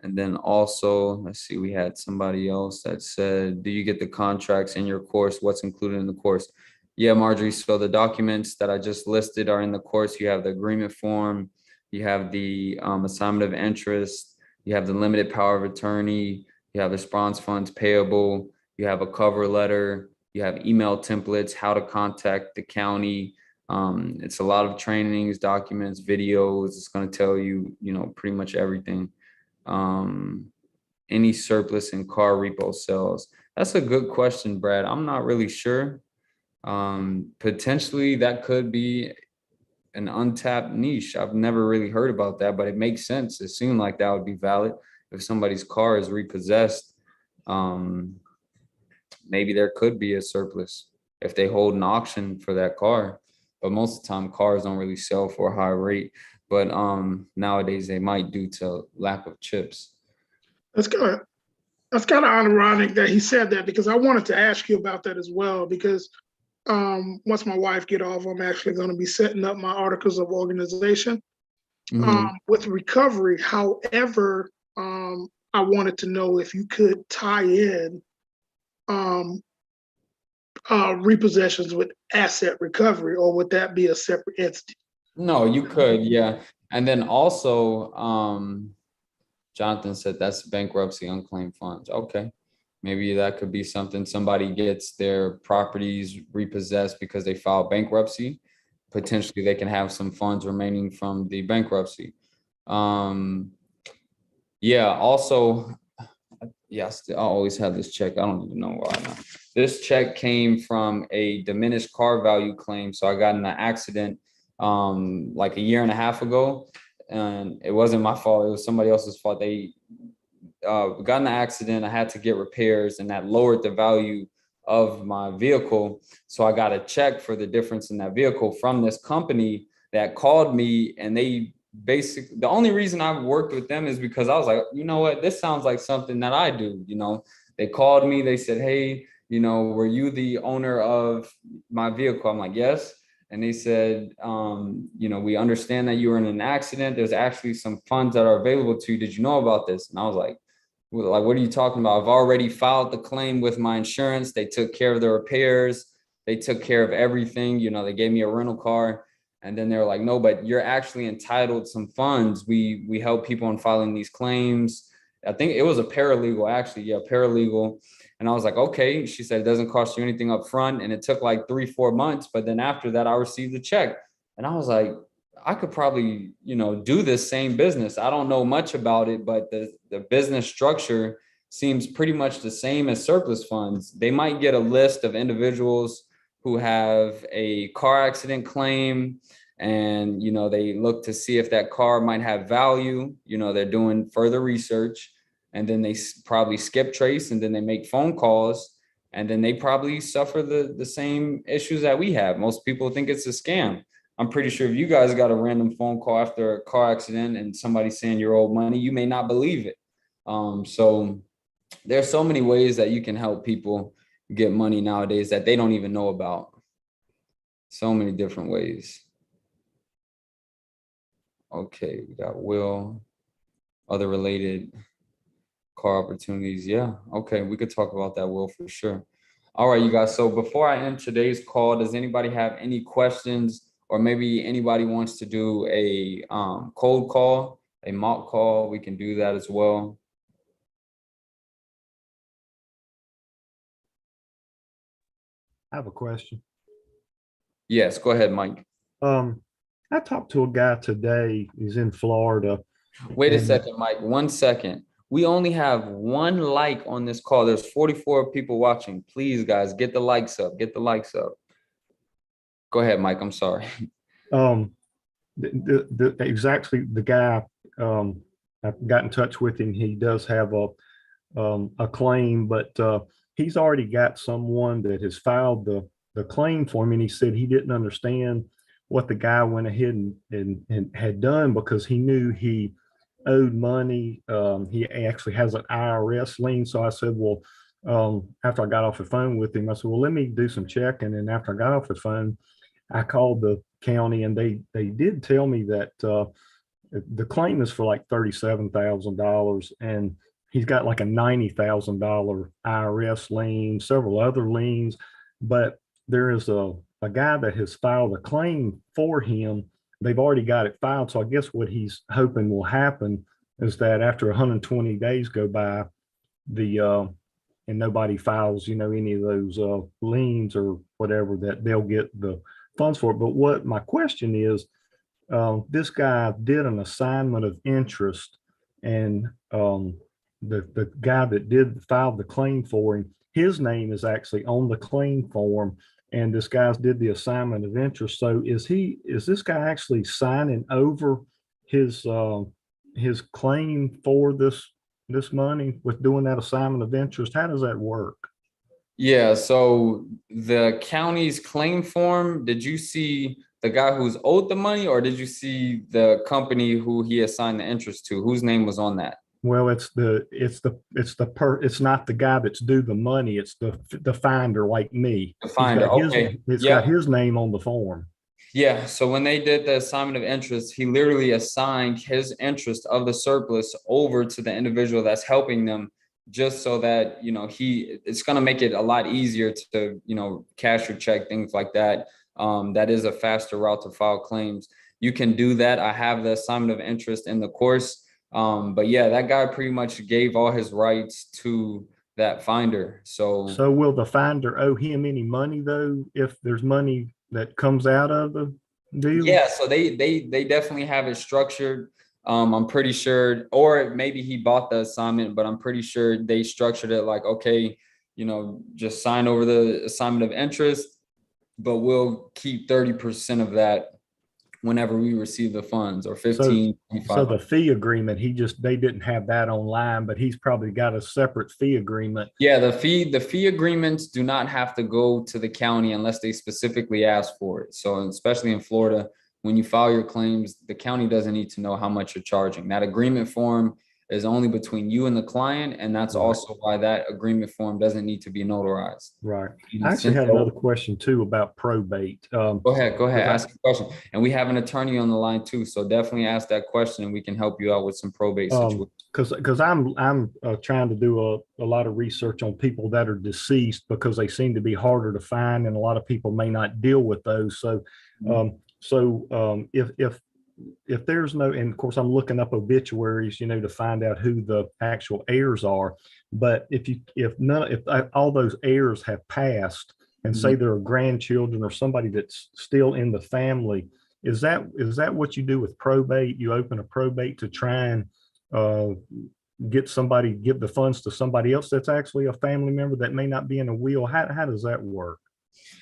And then also, let's see, we had somebody else that said, do you get the contracts in your course? What's included in the course? Yeah, Marjorie. So the documents that I just listed are in the course. You have the agreement form, you have the assignment of interest, you have the limited power of attorney, you have response funds payable, you have a cover letter, you have email templates, how to contact the county. It's a lot of trainings, documents, videos. It's going to tell you, you know, pretty much everything. Any surplus in car repo sales. That's a good question, Brad. I'm not really sure. Potentially that could be an untapped niche. I've never really heard about that, but it makes sense. It seemed like that would be valid. If somebody's car is repossessed, maybe there could be a surplus if they hold an auction for that car. But most of the time cars don't really sell for a high rate. But nowadays they might due to lack of chips. That's kind of ironic that he said that, because I wanted to ask you about that as well, because once my wife get off, I'm actually going to be setting up my articles of organization with recovery. However, I wanted to know if you could tie in repossessions with asset recovery, or would that be a separate entity? No, you could, yeah. And then also, Jonathan said that's bankruptcy unclaimed funds. Okay. Maybe that could be something. Somebody gets their properties repossessed because they filed bankruptcy. Potentially they can have some funds remaining from the bankruptcy. Yeah, also, yes, I always have this check. I don't even know why now. This check came from a diminished car value claim. So I got in an accident like a year and a half ago, and it wasn't my fault. It was somebody else's fault. They got in an accident. I had to get repairs, and that lowered the value of my vehicle. So I got a check for the difference in that vehicle from this company that called me, and they basically, the only reason I worked with them is because I was like, you know what, this sounds like something that I do. You know, they called me, they said, hey, you know, were you the owner of my vehicle? I'm like, yes. And they said, you know, we understand that you were in an accident. There's actually some funds that are available to you. Did you know about this? And I was like, what are you talking about? I've already filed the claim with my insurance. They took care of the repairs. They took care of everything. You know, they gave me a rental car. And then they were like, no, but you're actually entitled some funds. We help people in filing these claims. I think it was a paralegal, actually. Yeah, paralegal. And I was like, okay. She said, it doesn't cost you anything up front. And it took like 3-4 months. But then after that, I received a check. And I was like, I could probably, you know, do this same business. I don't know much about it, but the business structure seems pretty much the same as surplus funds. They might get a list of individuals who have a car accident claim, and, you know, they look to see if that car might have value. You know, they're doing further research, and then they probably skip trace, and then they make phone calls, and then they probably suffer the same issues that we have. Most people think it's a scam. I'm pretty sure if you guys got a random phone call after a car accident and somebody saying you're owed money, you may not believe it. So there's so many ways that you can help people get money nowadays that they don't even know about. So many different ways. Okay, we got Will, other related car opportunities. Yeah, okay, we could talk about that, Will, for sure. All right, you guys. So before I end today's call, does anybody have any questions, or maybe anybody wants to do a cold call, a mock call? We can do that as well. I have a question. Yes, go ahead, Mike. I talked to a guy today. He's in Florida. Wait a second, Mike. 1 second. We only have 1 like on this call. There's 44 people watching. Please, guys, get the likes up. Get the likes up. Go ahead, Mike. I'm sorry. Exactly the guy. I've got in touch with him. He does have a claim, but he's already got someone that has filed the claim for him, and he said he didn't understand what the guy went ahead and had done, because he knew he owed money. He actually has an IRS lien. So I said, well, after I got off the phone with him, I said, well, let me do some checking. And after I got off the phone, I called the county, and they did tell me that the claim is for like $37,000, and he's got like a $90,000 IRS lien, several other liens, but there is a guy that has filed a claim for him. They've already got it filed. So I guess what he's hoping will happen is that after 120 days go by, the and nobody files, any of those liens or whatever, that they'll get the funds for it. But what my question is, this guy did an assignment of interest, and the guy that filed the claim for him, his name is actually on the claim form, and this guy's did the assignment of interest. So is this guy actually signing over his claim for this money with doing that assignment of interest? How does that work? Yeah, so the county's claim form, did you see the guy who's owed the money, or did you see the company who he assigned the interest to? Whose name was on that? Well, it's not the guy that's due the money. It's the finder, like me. The finder, okay. It's got his name on the form. Yeah, so when they did the assignment of interest, he literally assigned his interest of the surplus over to the individual that's helping them, just so that, it's going to make it a lot easier to, cash your check, things like that. That is a faster route to file claims. You can do that. I have the assignment of interest in the course. But yeah, that guy pretty much gave all his rights to that finder. So will the finder owe him any money though, if there's money that comes out of the deal? yeah, so they definitely have it structured. I'm pretty sure, or maybe he bought the assignment, but I'm pretty sure they structured it like, okay, just sign over the assignment of interest, but we'll keep 30% of that whenever we receive the funds, or 15. So the fee agreement, they didn't have that online, but he's probably got a separate fee agreement. Yeah, the fee agreements do not have to go to the county unless they specifically ask for it. So especially in Florida, when you file your claims, the county doesn't need to know how much you're charging. That agreement form is only between you and the client, and that's also why that agreement form doesn't need to be notarized. Right. I actually had another question too about probate. Go ahead, ask a question. And we have an attorney on the line too, so definitely ask that question, and we can help you out with some probate situations. Because I'm trying to do a lot of research on people that are deceased, because they seem to be harder to find, and a lot of people may not deal with those. So if there's no, and of course I'm looking up obituaries, to find out who the actual heirs are. But if all those heirs have passed, and say there are grandchildren or somebody that's still in the family, is that what you do with probate? You open a probate to try and give the funds to somebody else that's actually a family member that may not be in a will. How does that work?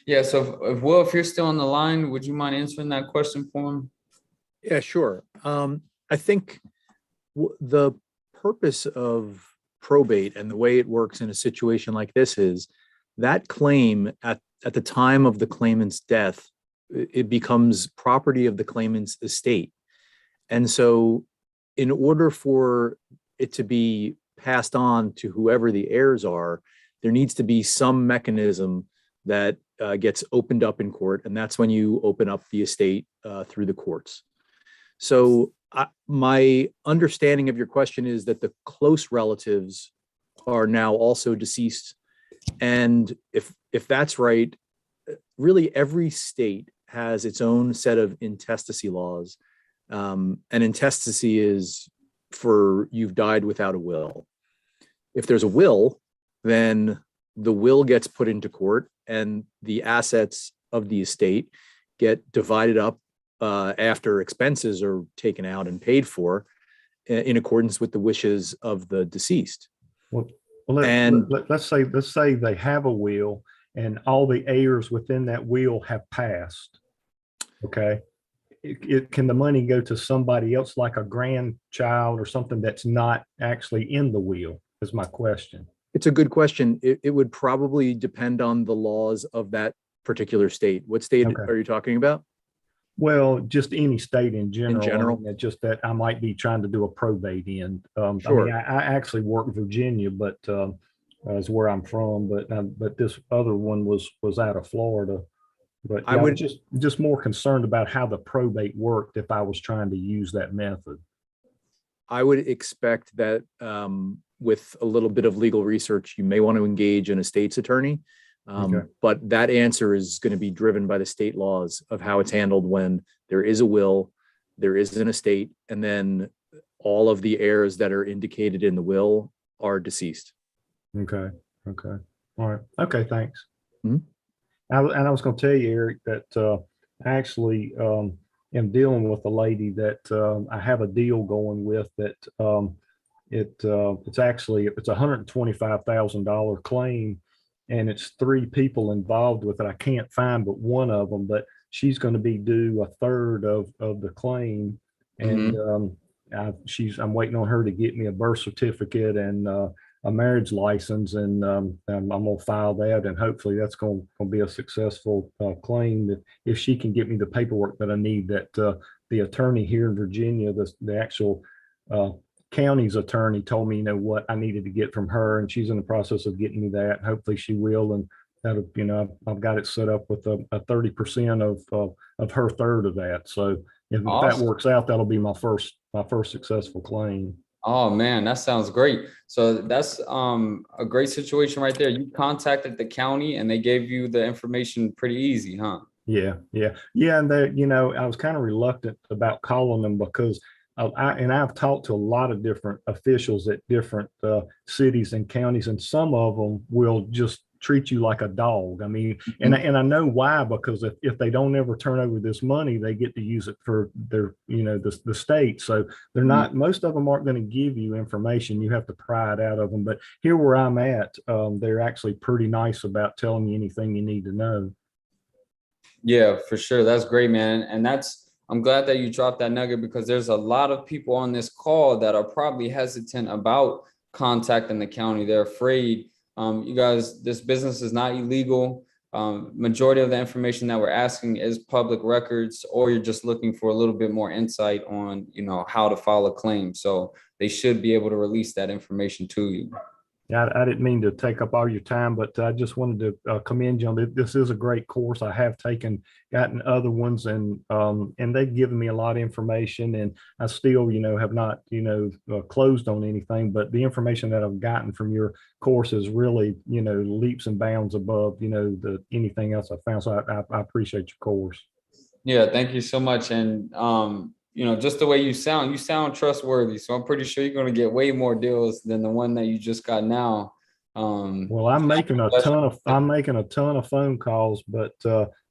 Yeah, so if you're still on the line, would you mind answering that question for him? Yeah, sure. I think the purpose of probate and the way it works in a situation like this is that claim at the time of the claimant's death, it becomes property of the claimant's estate. And so in order for it to be passed on to whoever the heirs are, there needs to be some mechanism that gets opened up in court. And that's when you open up the estate through the courts. So my understanding of your question is that the close relatives are now also deceased. And if that's right, really every state has its own set of intestacy laws. And intestacy is for you've died without a will. If there's a will, then the will gets put into court and the assets of the estate get divided up after expenses are taken out and paid for in accordance with the wishes of the deceased. Let's say they have a will and all the heirs within that will have passed. Okay. Can the money go to somebody else, like a grandchild or something that's not actually in the will, is my question. It's a good question. It would probably depend on the laws of that particular state. What state are you talking about? Well, just any state in general. In general? I mean, just that I might be trying to do a probate in. Sure. I mean, I actually work in Virginia, but is where I'm from. But this other one was out of Florida. But I would just more concerned about how the probate worked if I was trying to use that method. I would expect that with a little bit of legal research, you may want to engage an estate's attorney. But that answer is going to be driven by the state laws of how it's handled when there is a will, there is an estate, and then all of the heirs that are indicated in the will are deceased. Okay. Okay. All right. Okay. Thanks. Mhm. And I was going to tell you, Eric, that I actually am dealing with a lady that I have a deal going with that it's actually it's $125,000 claim, and it's three people involved with it. I can't find but one of them, but she's going to be due a third of the claim, and I'm waiting on her to get me a birth certificate and a marriage license, and I'm gonna file that, and hopefully that's going to be a successful claim. That if she can get me the paperwork that I need, that the attorney here in Virginia, the actual uh, county's attorney, told me, what I needed to get from her, and she's in the process of getting me that. Hopefully she will, and that'll, I've got it set up with a 30% of her third of that. So if that Awesome. works out, that'll be my first successful claim. Oh man, that sounds great. So that's a great situation right there. You contacted the county and they gave you the information pretty easy, huh? Yeah, and they, I was kind of reluctant about calling them because I've talked to a lot of different officials at different cities and counties, and some of them will just treat you like a dog. I mean, and I know why, because if they don't ever turn over this money, they get to use it for their, the state. So they're not, most of them aren't going to give you information. You have to pry it out of them. But here where I'm at, they're actually pretty nice about telling you anything you need to know. Yeah, for sure. That's great, man. And I'm glad that you dropped that nugget, because there's a lot of people on this call that are probably hesitant about contacting the county. They're afraid. You guys, this business is not illegal. Majority of the information that we're asking is public records, or you're just looking for a little bit more insight on, how to file a claim. So they should be able to release that information to you. Yeah, I didn't mean to take up all your time, but I just wanted to commend you on this. This is a great course. I have gotten other ones, and they've given me a lot of information, and I still, have not, closed on anything. But the information that I've gotten from your course is really, leaps and bounds above, anything else I found. So I appreciate your course. Yeah, thank you so much. And just the way you sound trustworthy. So I'm pretty sure you're going to get way more deals than the one that you just got now. Well, I'm making a ton of phone calls, but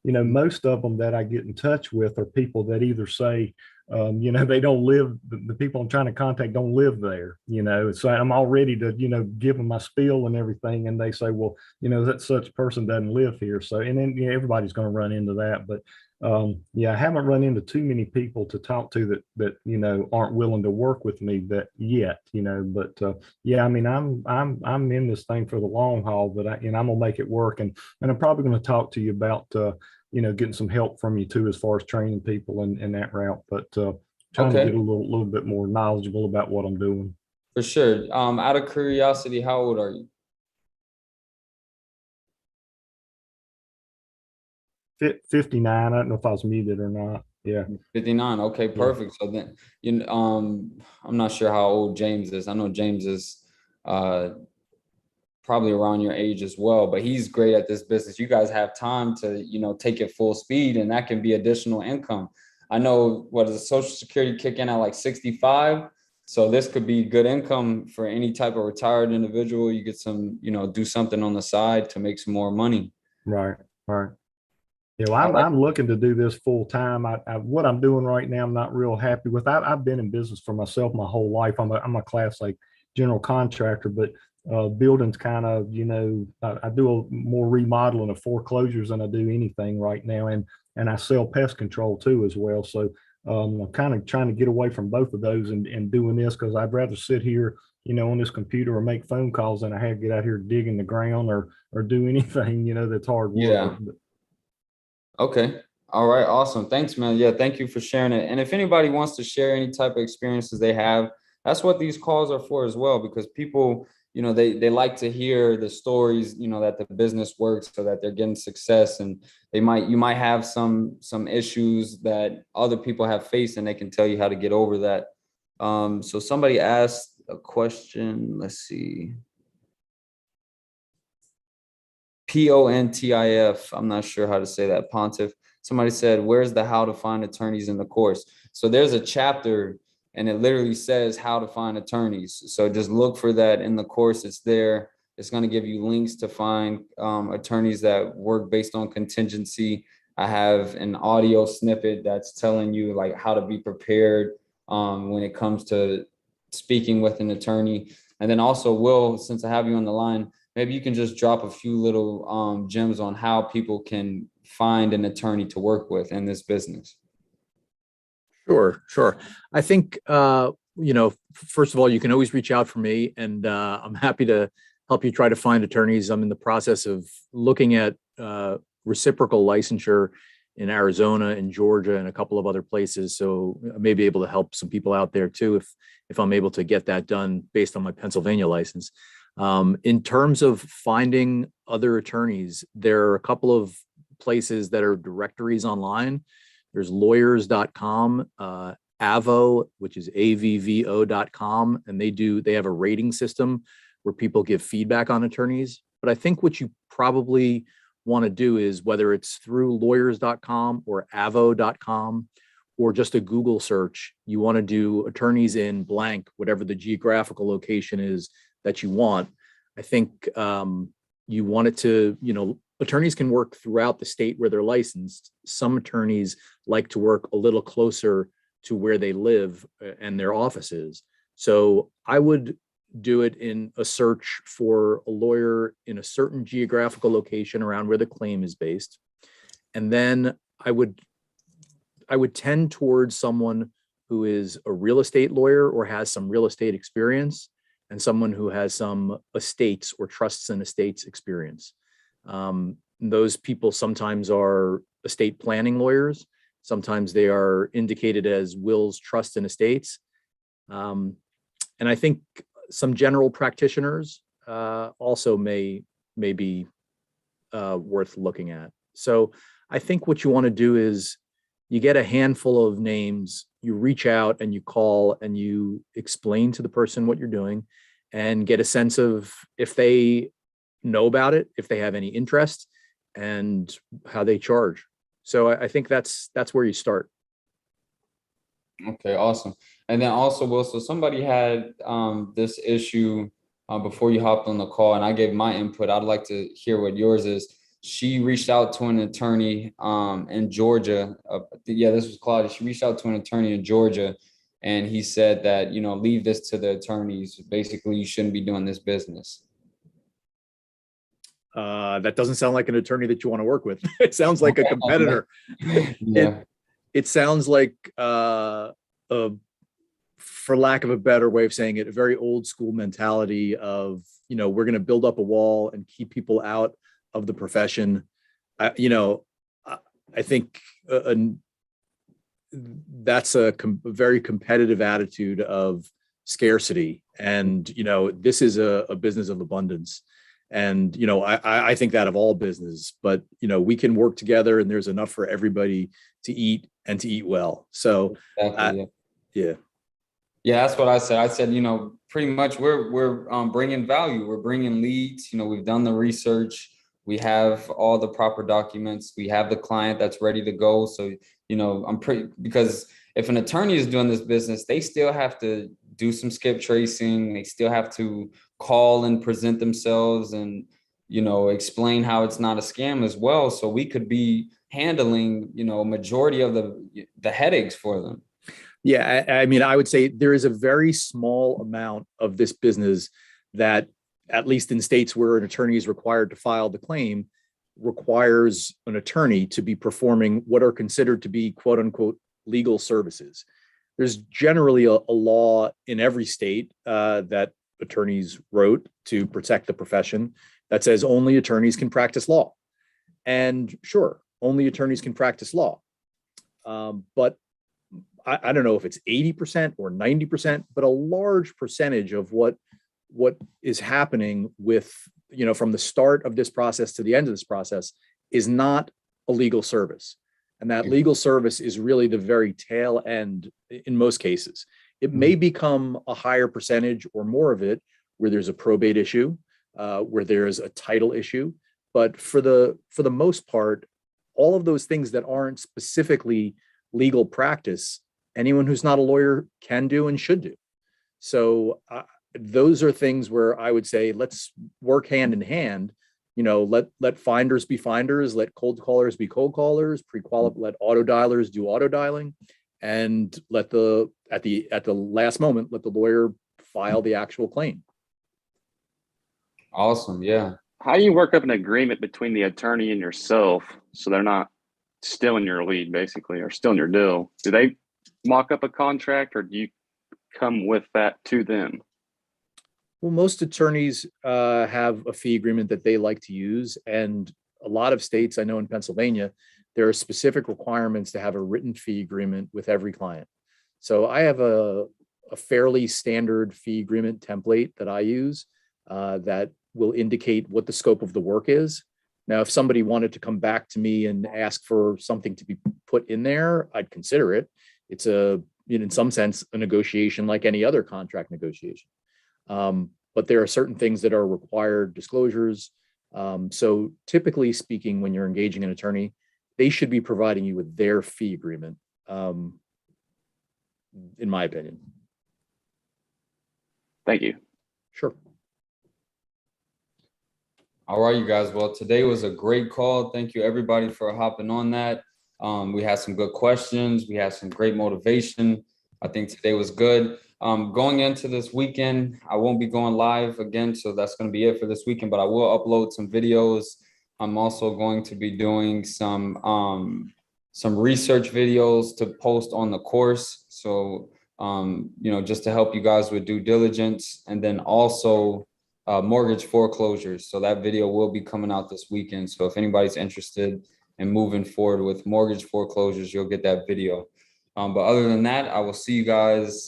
most of them that I get in touch with are people that either say, they don't live, the people I'm trying to contact don't live there, so I'm all ready to, give them my spiel and everything. And they say, well, that such person doesn't live here. So, and then everybody's going to run into that. But I haven't run into too many people to talk to that aren't willing to work with me that yet, but I mean, I'm in this thing for the long haul, but I'm gonna make it work. And I'm probably going to talk to you about getting some help from you too, as far as training people in that route, but trying to get a little bit more knowledgeable about what I'm doing. For sure. Out of curiosity, how old are you? 59. I don't know if I was muted or not. Yeah. 59. Okay, perfect. So then, I'm not sure how old James is. I know James is probably around your age as well, but he's great at this business. You guys have time to, take it full speed, and that can be additional income. I know, what does Social Security kick in at like 65? So this could be good income for any type of retired individual. You get some, do something on the side to make some more money. Right. Yeah, well, I'm looking to do this full time. What I'm doing right now, I'm not real happy with. I've been in business for myself my whole life. I'm a class A general contractor, but buildings kind of, I do more remodeling of foreclosures than I do anything right now, and I sell pest control too as well. So I'm kind of trying to get away from both of those and doing this, because I'd rather sit here, on this computer or make phone calls than I have to get out here digging the ground or do anything, that's hard work. Yeah. Okay. All right. Awesome. Thanks, man. Yeah. Thank you for sharing it. And if anybody wants to share any type of experiences they have, that's what these calls are for as well, because people, they like to hear the stories, that the business works, so that they're getting success, and you might have some issues that other people have faced, and they can tell you how to get over that. So somebody asked a question. Let's see. Pontif. I'm not sure how to say that. Pontiff. Somebody said, where's the how to find attorneys in the course? So there's a chapter, and it literally says how to find attorneys. So just look for that in the course. It's there. It's going to give you links to find attorneys that work based on contingency. I have an audio snippet that's telling you like how to be prepared when it comes to speaking with an attorney. And then also, Will, since I have you on the line, maybe you can just drop a few little gems on how people can find an attorney to work with in this business. Sure, sure. I think, first of all, you can always reach out for me, and I'm happy to help you try to find attorneys. I'm in the process of looking at reciprocal licensure in Arizona and Georgia and a couple of other places. So I may be able to help some people out there too, if I'm able to get that done based on my Pennsylvania license. In terms of finding other attorneys, there are a couple of places that are directories online. There's lawyers.com, Avo, which is avvo.com, and they have a rating system where people give feedback on attorneys. But I think what you probably want to do is, whether it's through lawyers.com or avo.com or just a Google search, you want to do attorneys in blank, whatever the geographical location is that you want. I think you want it to, attorneys can work throughout the state where they're licensed. Some attorneys like to work a little closer to where they live and their offices. So I would do it in a search for a lawyer in a certain geographical location around where the claim is based. And then I would tend towards someone who is a real estate lawyer or has some real estate experience, and someone who has some estates or trusts and estates experience. Those people sometimes are estate planning lawyers. Sometimes they are indicated as wills, trusts, and estates. And I think some general practitioners also may be worth looking at. So I think what you want to do is you get a handful of names, you reach out and you call and you explain to the person what you're doing and get a sense of if they know about it, if they have any interest, and how they charge. So I think that's where you start. Okay, awesome. And then also, Will, so somebody had this issue before you hopped on the call, and I gave my input. I'd like to hear what yours is. She reached out to an attorney in Georgia. This was Claudia. She reached out to an attorney in Georgia, and he said that, leave this to the attorneys. Basically, you shouldn't be doing this business. That doesn't sound like an attorney that you want to work with. It sounds like a competitor. Yeah. It sounds like, for lack of a better way of saying it, a very old school mentality of, we're going to build up a wall and keep people out of the profession. I think that's a very competitive attitude of scarcity. And, this is a business of abundance. And, I think that of all business, but, we can work together and there's enough for everybody to eat and to eat well. So, Exactly, yeah. Yeah, that's what I said. I said, pretty much we're bringing value. We're bringing leads. We've done the research. We have all the proper documents. We have the client that's ready to go. So, because if an attorney is doing this business, they still have to do some skip tracing. They still have to call and present themselves and, explain how it's not a scam as well. So we could be handling, majority of the headaches for them. Yeah, I would say there is a very small amount of this business that, at least in states where an attorney is required to file the claim, requires an attorney to be performing what are considered to be quote unquote legal services. There's generally a law in every state that attorneys wrote to protect the profession that says only attorneys can practice law. And sure, only attorneys can practice law. But I don't know if it's 80% or 90%, but a large percentage of what is happening with, from the start of this process to the end of this process is not a legal service. And that legal service is really the very tail end in most cases. It may become a higher percentage or more of it where there's a probate issue, where there's a title issue. But for the most part, all of those things that aren't specifically legal practice, anyone who's not a lawyer can do and should do. So those are things where I would say, let's work hand in hand. You know, let finders be finders, let cold callers be cold callers, let auto dialers do auto dialing, and at the last moment, let the lawyer file the actual claim. Awesome. Yeah. How do you work up an agreement between the attorney and yourself so they're not stealing your lead, basically, or stealing your deal? Do they mock up a contract, or do you come with that to them? Well, most attorneys have a fee agreement that they like to use. And a lot of states, I know in Pennsylvania, there are specific requirements to have a written fee agreement with every client. So I have a fairly standard fee agreement template that I use that will indicate what the scope of the work is. Now, if somebody wanted to come back to me and ask for something to be put in there, I'd consider it. It's in some sense, a negotiation like any other contract negotiation. But there are certain things that are required disclosures. So typically speaking, when you're engaging an attorney, they should be providing you with their fee agreement, in my opinion. Thank you. Sure. All right, you guys. Well, today was a great call. Thank you, everybody, for hopping on that. We had some good questions. We had some great motivation. I think today was good. Going into this weekend, I won't be going live again, so that's going to be it for this weekend, but I will upload some videos. I'm also going to be doing some research videos to post on the course. So, just to help you guys with due diligence, and then also mortgage foreclosures. So that video will be coming out this weekend. So if anybody's interested in moving forward with mortgage foreclosures, you'll get that video. But other than that, I will see you guys